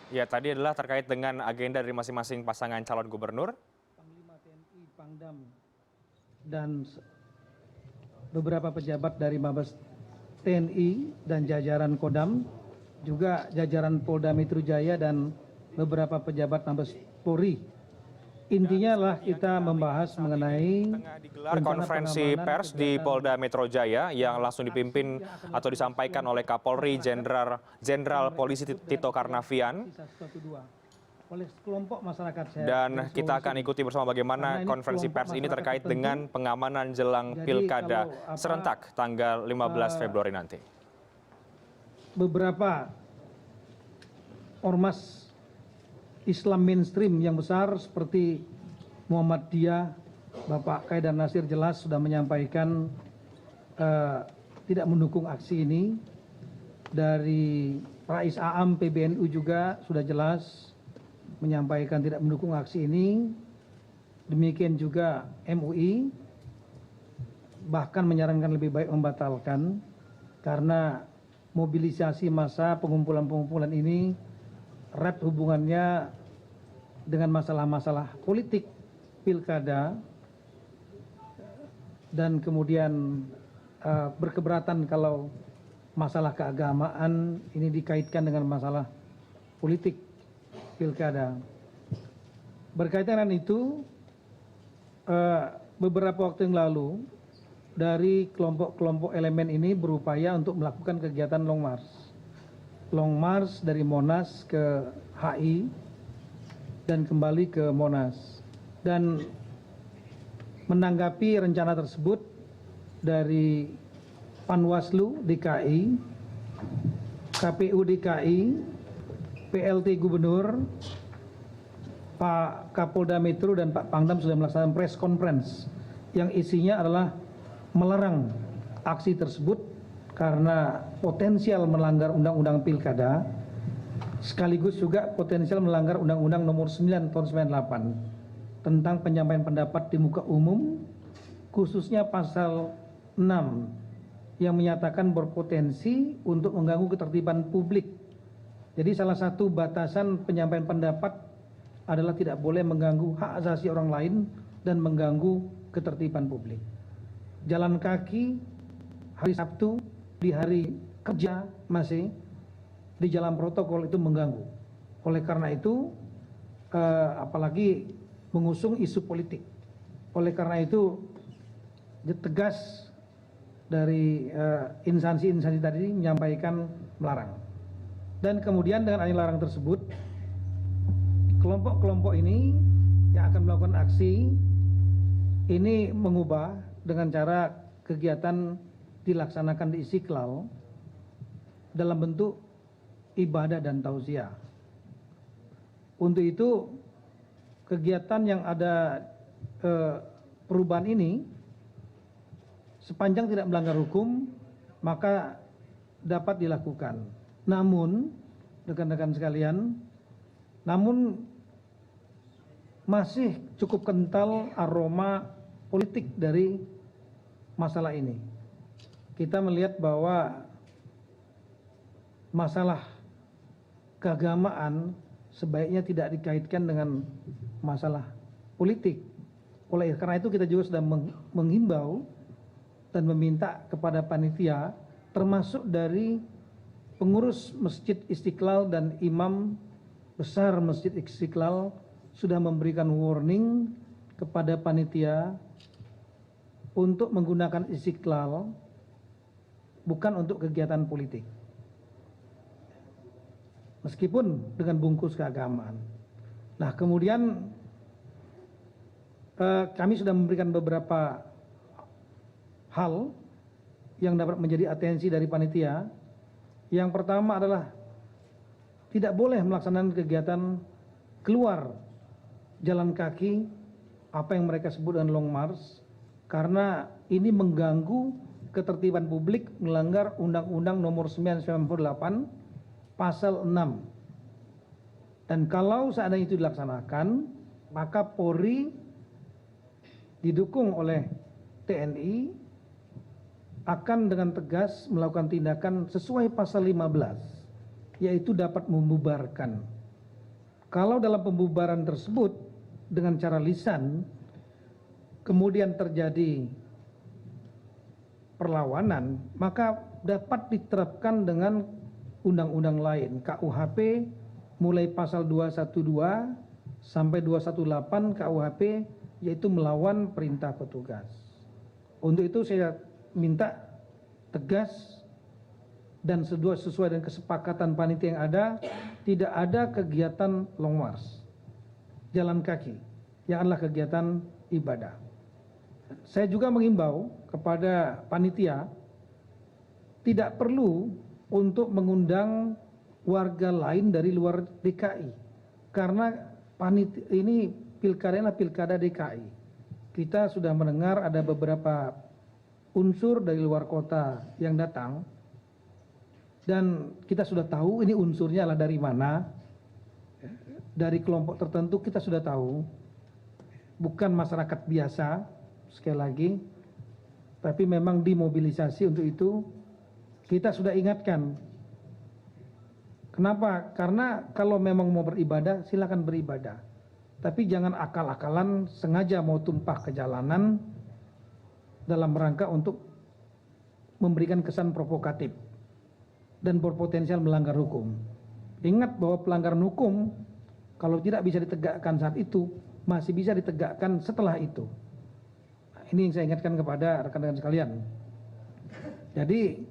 Ya, tadi adalah terkait dengan agenda dari masing-masing pasangan calon gubernur. Panglima TNI, Pangdam, dan beberapa pejabat dari Mabes TNI dan jajaran Kodam, juga jajaran Polda Metro Jaya dan beberapa pejabat Mabes Polri. Intinya adalah kita membahas mengenai Tengah digelar konferensi pers di Polda Metro Jaya yang langsung dipimpin atau disampaikan oleh Kapolri Jenderal Polisi Tito Karnavian. Oleh kelompok masyarakat saya. Dan kita akan ikuti bersama bagaimana konferensi pers ini terkait dengan pengamanan jelang pilkada serentak tanggal 15 Februari nanti. Beberapa ormas Islam mainstream yang besar seperti Muhammadiyah, Bapak Kaidar Nasir jelas sudah menyampaikan tidak mendukung aksi ini. Dari Rais Aam PBNU juga sudah jelas menyampaikan tidak mendukung aksi ini. Demikian juga MUI bahkan menyarankan lebih baik membatalkan karena mobilisasi massa pengumpulan ini erat hubungannya dengan masalah-masalah politik pilkada dan kemudian berkeberatan kalau masalah keagamaan ini dikaitkan dengan masalah politik pilkada. Berkaitan dengan itu, beberapa waktu yang lalu dari kelompok-kelompok elemen ini berupaya untuk melakukan kegiatan long march. Long march dari Monas ke HI dan kembali ke Monas. Dan menanggapi rencana tersebut dari Panwaslu DKI, KPU DKI, PLT Gubernur, Pak Kapolda Metro dan Pak Pangdam sudah melaksanakan press conference yang isinya adalah melarang aksi tersebut karena potensial melanggar undang-undang pilkada, sekaligus juga potensial melanggar undang-undang nomor 9 tahun 98 tentang penyampaian pendapat di muka umum, khususnya pasal 6 yang menyatakan berpotensi untuk mengganggu ketertiban publik. Jadi salah satu batasan penyampaian pendapat adalah tidak boleh mengganggu hak asasi orang lain dan mengganggu ketertiban publik. Jalan kaki hari Sabtu di hari kerja masih di jalan protokol itu mengganggu. Oleh karena itu apalagi mengusung isu politik. Oleh karena itu tegas dari instansi-instansi tadi menyampaikan melarang. Dan kemudian dengan adanya larang tersebut, kelompok-kelompok ini yang akan melakukan aksi ini mengubah dengan cara kegiatan dilaksanakan di Istiqlal dalam bentuk ibadah dan tausiah. Untuk itu kegiatan yang ada perubahan ini sepanjang tidak melanggar hukum maka dapat dilakukan. Namun rekan-rekan sekalian, namun masih cukup kental aroma politik dari masalah ini. Kita melihat bahwa masalah keagamaan sebaiknya tidak dikaitkan dengan masalah politik. Oleh karena itu kita juga sudah menghimbau dan meminta kepada panitia termasuk dari pengurus Masjid Istiqlal dan imam besar Masjid Istiqlal sudah memberikan warning kepada panitia untuk menggunakan Istiqlal bukan untuk kegiatan politik. Meskipun dengan bungkus keagamaan. Nah, kemudian kami sudah memberikan beberapa hal yang dapat menjadi atensi dari panitia. Yang pertama adalah tidak boleh melaksanakan kegiatan keluar jalan kaki, apa yang mereka sebut dengan long march, karena ini mengganggu ketertiban publik, melanggar Undang-Undang nomor 9 98 pasal 6. Dan kalau seandainya itu dilaksanakan, maka Polri didukung oleh TNI akan dengan tegas melakukan tindakan sesuai pasal 15, yaitu dapat membubarkan Kalau dalam pembubaran tersebut dengan cara lisan kemudian terjadi perlawanan, maka dapat diterapkan dengan undang-undang lain, KUHP mulai pasal 212 sampai 218 KUHP, yaitu melawan perintah petugas. Untuk itu saya minta tegas dan sesuai dengan kesepakatan panitia yang ada, tidak ada kegiatan long march, jalan kaki, yang adalah kegiatan ibadah. Saya juga mengimbau kepada panitia tidak perlu untuk mengundang warga lain dari luar DKI, karena panitia ini pilkada DKI. Kita sudah mendengar ada beberapa unsur dari luar kota yang datang, dan kita sudah tahu ini unsurnya adalah dari mana, dari kelompok tertentu kita sudah tahu, bukan masyarakat biasa, sekali lagi, tapi memang dimobilisasi untuk itu. Kita sudah ingatkan. Kenapa? Karena kalau memang mau beribadah, silakan beribadah. Tapi jangan akal-akalan sengaja mau tumpah ke jalanan dalam rangka untuk memberikan kesan provokatif dan berpotensial melanggar hukum. Ingat bahwa pelanggaran hukum kalau tidak bisa ditegakkan saat itu, masih bisa ditegakkan setelah itu. Nah, ini yang saya ingatkan kepada rekan-rekan sekalian. Jadi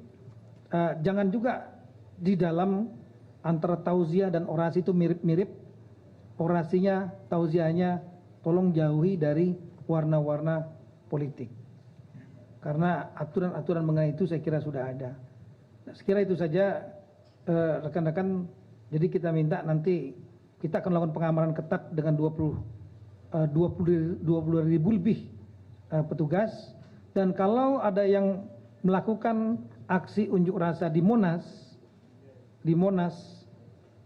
jangan juga di dalam antara tauziah dan orasi itu mirip-mirip. Orasinya, tauziahnya tolong jauhi dari warna-warna politik. Karena aturan-aturan mengenai itu saya kira sudah ada. Nah, sekira itu saja rekan-rekan. Jadi kita minta nanti kita akan melakukan pengamanan ketat dengan 20 ribu lebih petugas. Dan kalau ada yang melakukan aksi unjuk rasa di Monas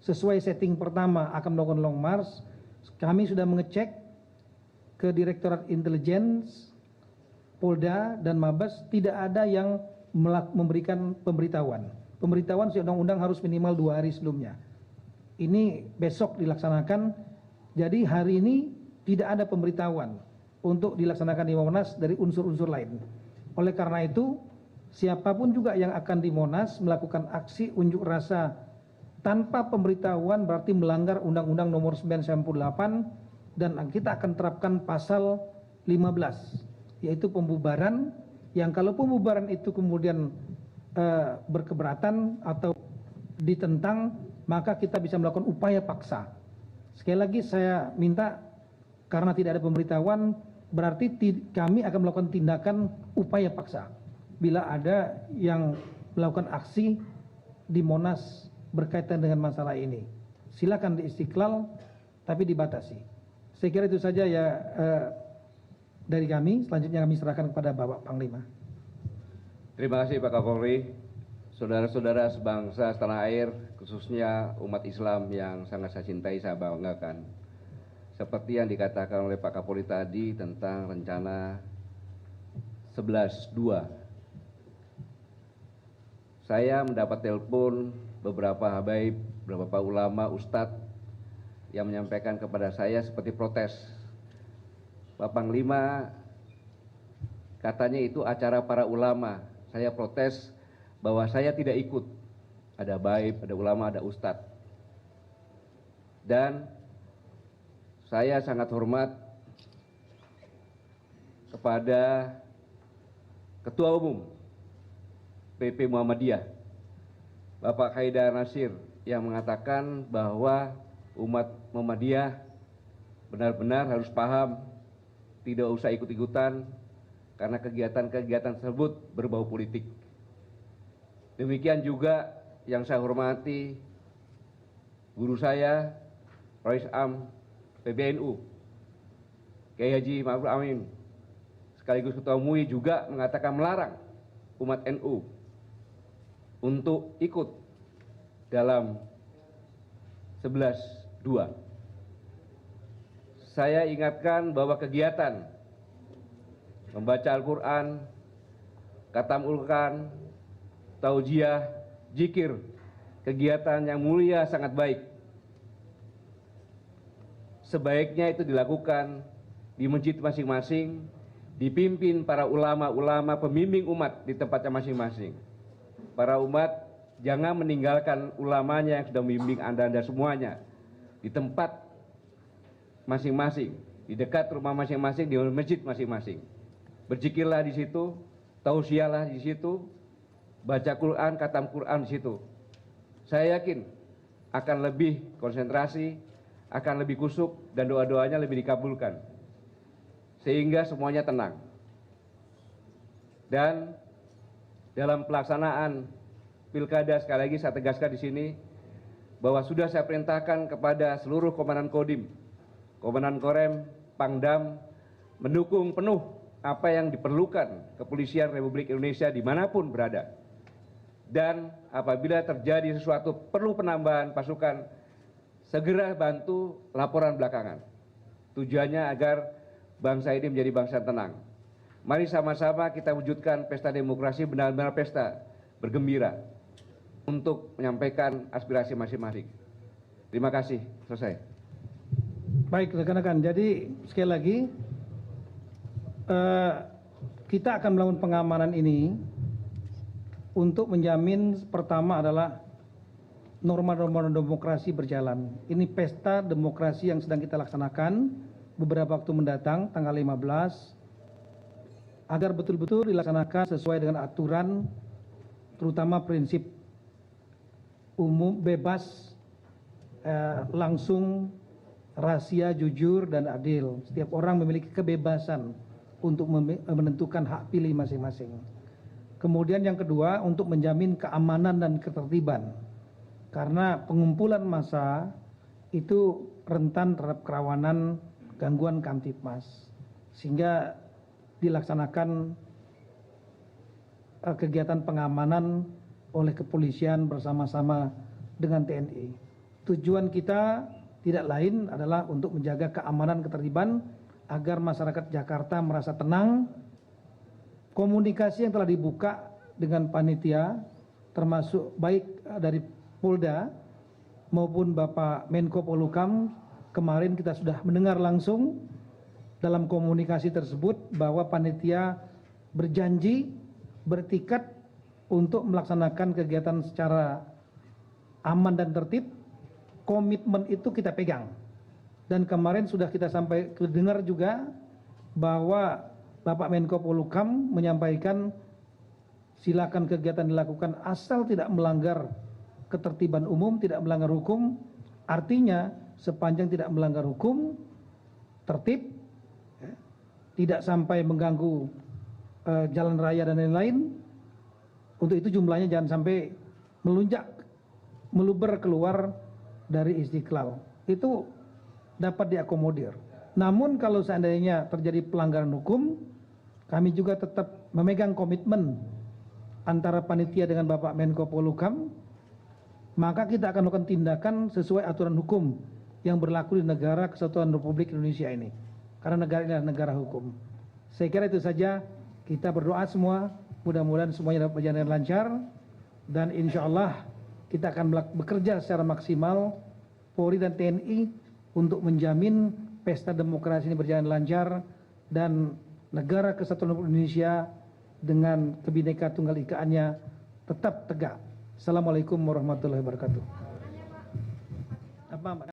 sesuai setting pertama akan melakukan long march, kami sudah mengecek ke Direktorat Intelligence, Polda dan Mabes, tidak ada yang memberikan pemberitahuan. Pemberitahuan si undang-undang harus minimal 2 hari sebelumnya. Ini besok dilaksanakan, jadi hari ini tidak ada pemberitahuan untuk dilaksanakan di Monas dari unsur-unsur lain. Oleh karena itu, siapapun juga yang akan di Monas melakukan aksi unjuk rasa tanpa pemberitahuan berarti melanggar Undang-Undang Nomor 998, dan kita akan terapkan pasal 15, yaitu pembubaran, yang kalau pembubaran itu kemudian berkeberatan atau ditentang, maka kita bisa melakukan upaya paksa. Sekali lagi saya minta, karena tidak ada pemberitahuan, berarti kami akan melakukan tindakan upaya paksa bila ada yang melakukan aksi di Monas berkaitan dengan masalah ini. Silakan di Istiqlal, tapi dibatasi. Saya kira itu saja ya dari kami. Selanjutnya kami serahkan kepada Bapak Panglima. Terima kasih Pak Kapolri. Saudara-saudara sebangsa setanah air, khususnya umat Islam yang sangat saya cintai, saya banggakan. Seperti yang dikatakan oleh Pak Kapolri tadi tentang rencana 11.2. Saya mendapat telepon beberapa habaib, beberapa ulama, ustadz yang menyampaikan kepada saya seperti protes. Pak Panglima, katanya itu acara para ulama. Saya protes bahwa saya tidak ikut. Ada habaib, ada ulama, ada ustadz. Dan saya sangat hormat kepada Ketua Umum PP Muhammadiyah, Bapak Haidar Nasir, yang mengatakan bahwa umat Muhammadiyah benar-benar harus paham, tidak usah ikut-ikutan, karena kegiatan-kegiatan tersebut berbau politik. Demikian juga yang saya hormati guru saya, Rais Am PBNU, Kiai Haji Ma'ruf Amin, sekaligus Ketua MUI, juga mengatakan melarang umat NU untuk ikut dalam 11.2. Saya ingatkan bahwa kegiatan membaca Al-Quran, khatam Al-Quran, taujiah, zikir, kegiatan yang mulia sangat baik. sebaiknya itu dilakukan di masjid masing-masing, dipimpin para ulama-ulama pembimbing umat di tempatnya masing-masing. Para umat jangan meninggalkan ulamanya yang sudah membimbing Anda semuanya di tempat masing-masing, di dekat rumah masing-masing, di masjid masing-masing. Berzikirlah di situ, tausiahlah di situ, baca Quran, khatam Quran di situ. Saya yakin akan lebih konsentrasi, akan lebih kusuk, dan doa-doanya lebih dikabulkan. Sehingga semuanya tenang. Dan dalam pelaksanaan pilkada, sekali lagi saya tegaskan di sini, bahwa sudah saya perintahkan kepada seluruh Komandan Kodim, Komandan Korem, Pangdam, mendukung penuh apa yang diperlukan Kepolisian Republik Indonesia dimanapun berada. Dan apabila terjadi sesuatu perlu penambahan pasukan, segera bantu laporan belakangan. Tujuannya agar bangsa ini menjadi bangsa yang tenang. Mari sama-sama kita wujudkan pesta demokrasi benar-benar pesta bergembira untuk menyampaikan aspirasi masing-masing. Terima kasih. Selesai. Baik rekan-rekan, jadi sekali lagi kita akan melakukan pengamanan ini untuk menjamin pertama adalah norma-norma demokrasi berjalan. Ini pesta demokrasi yang sedang kita laksanakan beberapa waktu mendatang, tanggal 15, agar betul-betul dilaksanakan sesuai dengan aturan, terutama prinsip umum, bebas, langsung, rahasia, jujur, dan adil. Setiap orang memiliki kebebasan untuk menentukan hak pilih masing-masing. Kemudian yang kedua, untuk menjamin keamanan dan ketertiban. Karena pengumpulan massa itu rentan terhadap kerawanan gangguan Kamtipmas. Sehingga dilaksanakan kegiatan pengamanan oleh kepolisian bersama-sama dengan TNI. Tujuan kita tidak lain adalah untuk menjaga keamanan ketertiban agar masyarakat Jakarta merasa tenang. Komunikasi yang telah dibuka dengan panitia termasuk baik dari Polda maupun Bapak Menko Polhukam, kemarin kita sudah mendengar langsung dalam komunikasi tersebut bahwa panitia berjanji, bertikat untuk melaksanakan kegiatan secara aman dan tertib. Komitmen itu kita pegang. Dan kemarin sudah kita sampai dengar juga bahwa Bapak Menko Polhukam menyampaikan silakan kegiatan dilakukan asal tidak melanggar ketertiban umum, tidak melanggar hukum. Artinya sepanjang tidak melanggar hukum, tertib, tidak sampai mengganggu jalan raya dan lain-lain. Untuk itu jumlahnya jangan sampai melunjak, meluber keluar dari Istiqlal. Itu dapat diakomodir. Namun kalau seandainya terjadi pelanggaran hukum, kami juga tetap memegang komitmen antara panitia dengan Bapak Menko Polhukam, maka kita akan melakukan tindakan sesuai aturan hukum yang berlaku di negara Kesatuan Republik Indonesia ini. Karena negara ini adalah negara hukum. Saya kira itu saja. Kita berdoa semua, mudah-mudahan semuanya dapat berjalan dengan lancar, dan insya Allah kita akan bekerja secara maksimal, Polri dan TNI, untuk menjamin pesta demokrasi ini berjalan lancar dan negara Kesatuan Republik Indonesia dengan Bhinneka Tunggal Ikaannya tetap tegak. Assalamualaikum warahmatullahi wabarakatuh. Apa, Mbak?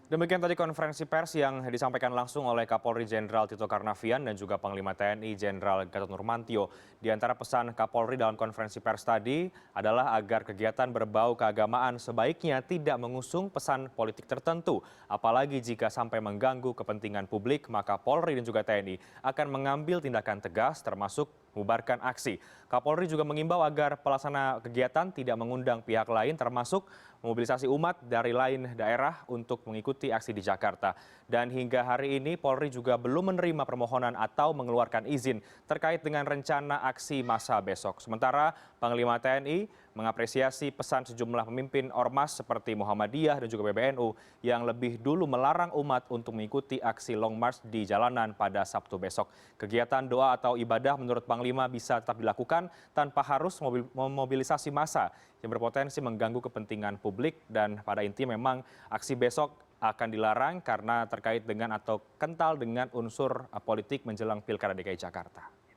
Demikian tadi konferensi pers yang disampaikan langsung oleh Kapolri Jenderal Tito Karnavian dan juga Panglima TNI Jenderal Gatot Nurmantio. Di antara pesan Kapolri dalam konferensi pers tadi adalah agar kegiatan berbau keagamaan sebaiknya tidak mengusung pesan politik tertentu. Apalagi jika sampai mengganggu kepentingan publik, maka Polri dan juga TNI akan mengambil tindakan tegas termasuk membubarkan aksi. Kapolri juga mengimbau agar pelaksana kegiatan tidak mengundang pihak lain termasuk memobilisasi umat dari lain daerah untuk mengikuti aksi di Jakarta. Dan hingga hari ini Polri juga belum menerima permohonan atau mengeluarkan izin terkait dengan rencana aksi massa besok. Sementara Panglima TNI mengapresiasi pesan sejumlah pemimpin ormas seperti Muhammadiyah dan juga PBNU yang lebih dulu melarang umat untuk mengikuti aksi Long March di jalanan pada Sabtu besok. Kegiatan doa atau ibadah menurut Panglima bisa tetap dilakukan tanpa harus memobilisasi massa yang berpotensi mengganggu kepentingan publik, dan pada intinya memang aksi besok akan dilarang karena terkait dengan atau kental dengan unsur politik menjelang Pilkada DKI Jakarta.